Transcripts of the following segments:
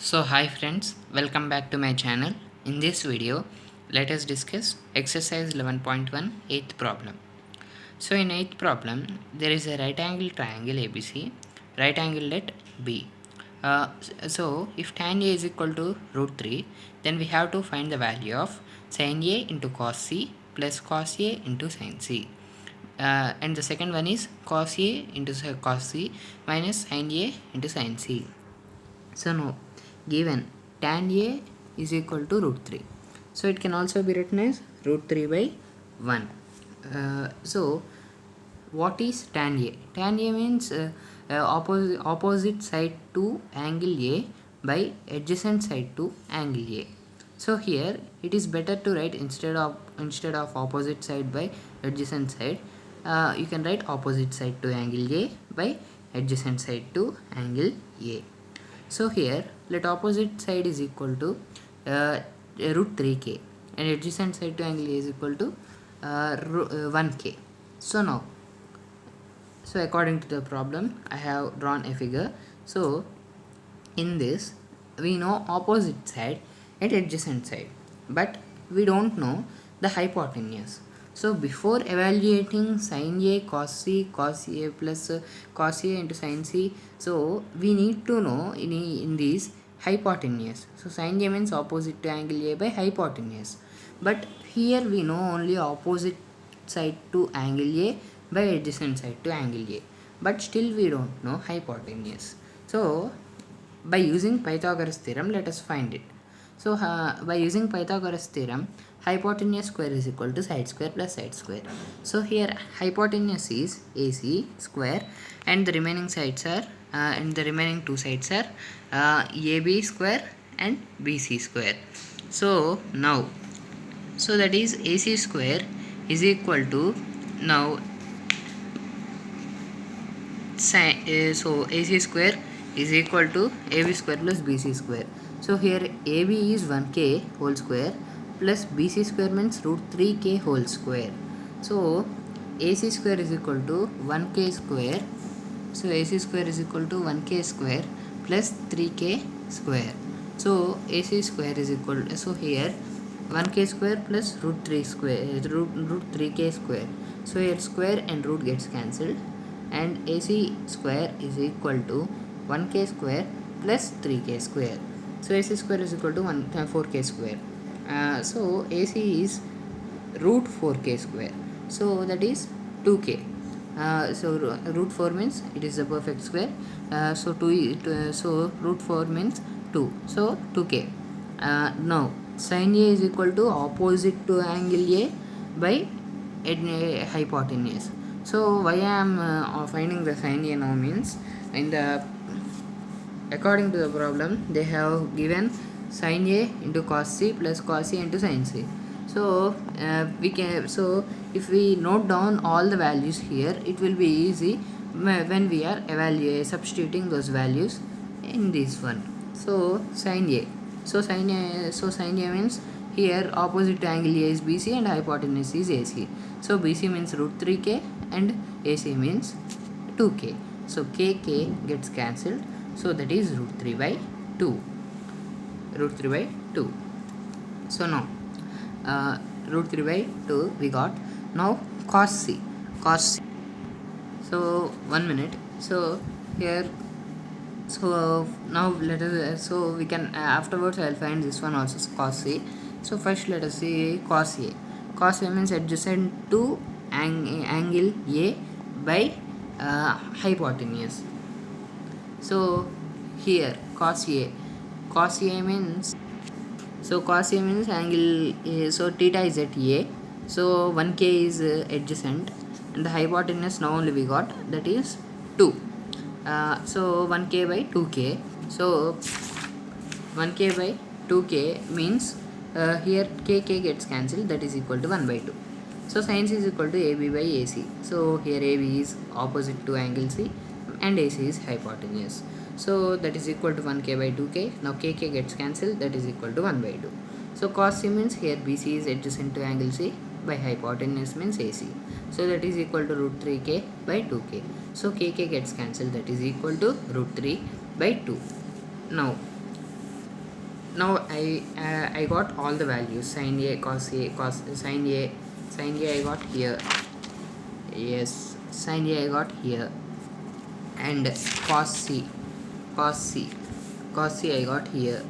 So hi friends, welcome back to my channel. In this video, let us discuss exercise 11.1 eighth problem. So in eighth problem, there is a right angle triangle ABC, right angle at B. So if tan A is equal to root 3, then we have to find the value of sin A into cos C plus cos A into sin C. And the second one is cos A into cos C minus sin A into sin C. So now given tan A is equal to root 3. So it can also be written as root 3 by 1. So what is tan A? Tan A means opposite side to angle A by adjacent side to angle A. So here it is better to write instead of opposite side by adjacent side, you can write opposite side to angle A by adjacent side to angle A. So here let opposite side is equal to root 3k and adjacent side to angle A is equal to 1k. So now, so according to the problem I have drawn a figure. So in this we know opposite side and adjacent side, but we don't know the hypotenuse. So before evaluating sin A cos C cos A plus cos A into sin C, so we need to know in these hypotenuse. So sin A means opposite to angle A by hypotenuse, but here we know only opposite side to angle A by adjacent side to angle A, but still we don't know hypotenuse. So by using Pythagoras theorem, let us find it. So by using Pythagoras theorem, hypotenuse square is equal to side square plus side square. So here hypotenuse is AC square and the remaining sides are and the remaining two sides are AB square and BC square. So now, so that is AC square is equal to now so AC square is equal to AB square plus BC square. So here AB is 1k whole square plus BC square means root 3k whole square. So AC square is equal to 1k square. So AC square is equal to 1k square plus 3k square. So AC square is equal to, so here 1k square plus root 3 square root 3k square. So here square and root gets cancelled and AC square is equal to 1k square plus 3k square. So AC square is equal to 4k square. So AC is root 4k square. So that is 2k. So root 4 means it is a perfect square. So root 4 means 2. So 2k. Now sin A is equal to opposite to angle A by hypotenuse. So why I am finding the sin A now means, in the according to the problem they have given sin A into cos C plus cos A into sin C. So we can, so if we note down all the values here, it will be easy when we are substituting those values in this one. So sin A, so sin A means here opposite to angle A is BC and hypotenuse is AC. So BC means root 3k and AC means 2k. So kk gets cancelled. So that is root 3 by 2. Root 3 by 2. So now root 3 by 2 we got. Now cos C. Cos C. So 1 minute. So here, so now let us, so we can afterwards I will find this one also cos C. So first let us see cos A. Cos A means adjacent to angle A by hypotenuse. So here cos A means, so cos A means angle A, so theta is at A, so 1k is adjacent and the hypotenuse now only we got, that is 2. So 1k by 2k, so 1k by 2k means here kk gets cancelled, that is equal to 1 by 2. So sin C is equal to AB by AC. So here AB is opposite to angle C and AC is hypotenuse. So that is equal to 1k by 2k. Now kk gets cancelled, that is equal to 1 by 2. So cos C means here BC is adjacent to angle C by hypotenuse means AC. So that is equal to root 3k by 2k. So kk gets cancelled, that is equal to root 3 by 2. Now Now I got all the values, sin a, cos a, cos sin a I got here. Yes, sin a I got here, and cos c, cos c, cos c I got here,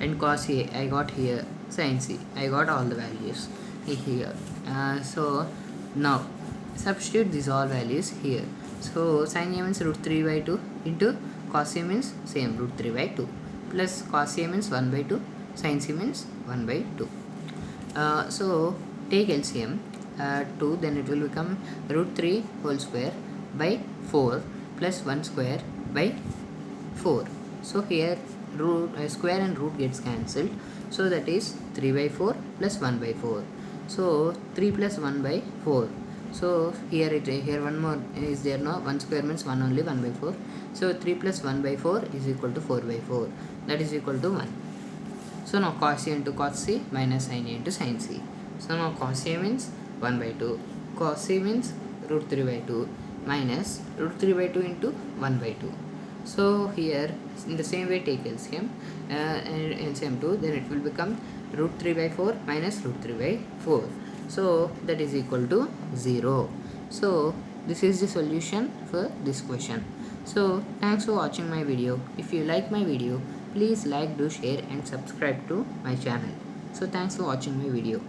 and cos a I got here, sin c I got all the values here. So now substitute these all values here. So sin a means root 3 by 2 into cos a means same root 3 by 2 plus cos a means 1 by 2, sin c means 1 by 2. So take LCM 2, then it will become root 3 whole square by 4 plus 1 square by 4. So here root square and root gets cancelled, so that is 3 by 4 plus 1 by 4. So 3 plus 1 by 4. So here one more is there, no? 1 square means 1 only, 1 by 4. So 3 plus 1 by 4 is equal to 4 by 4, that is equal to 1. So now cos A into cos C minus sin A into sin C. So now cos A means 1 by 2, cos C means root 3 by 2 minus root 3 by 2 into 1 by 2. So here in the same way take LCM and LCM 2, then it will become root 3 by 4 minus root 3 by 4. So that is equal to 0. So this is the solution for this question. So thanks for watching my video. If you like my video, please like, do, share and subscribe to my channel. So thanks for watching my video.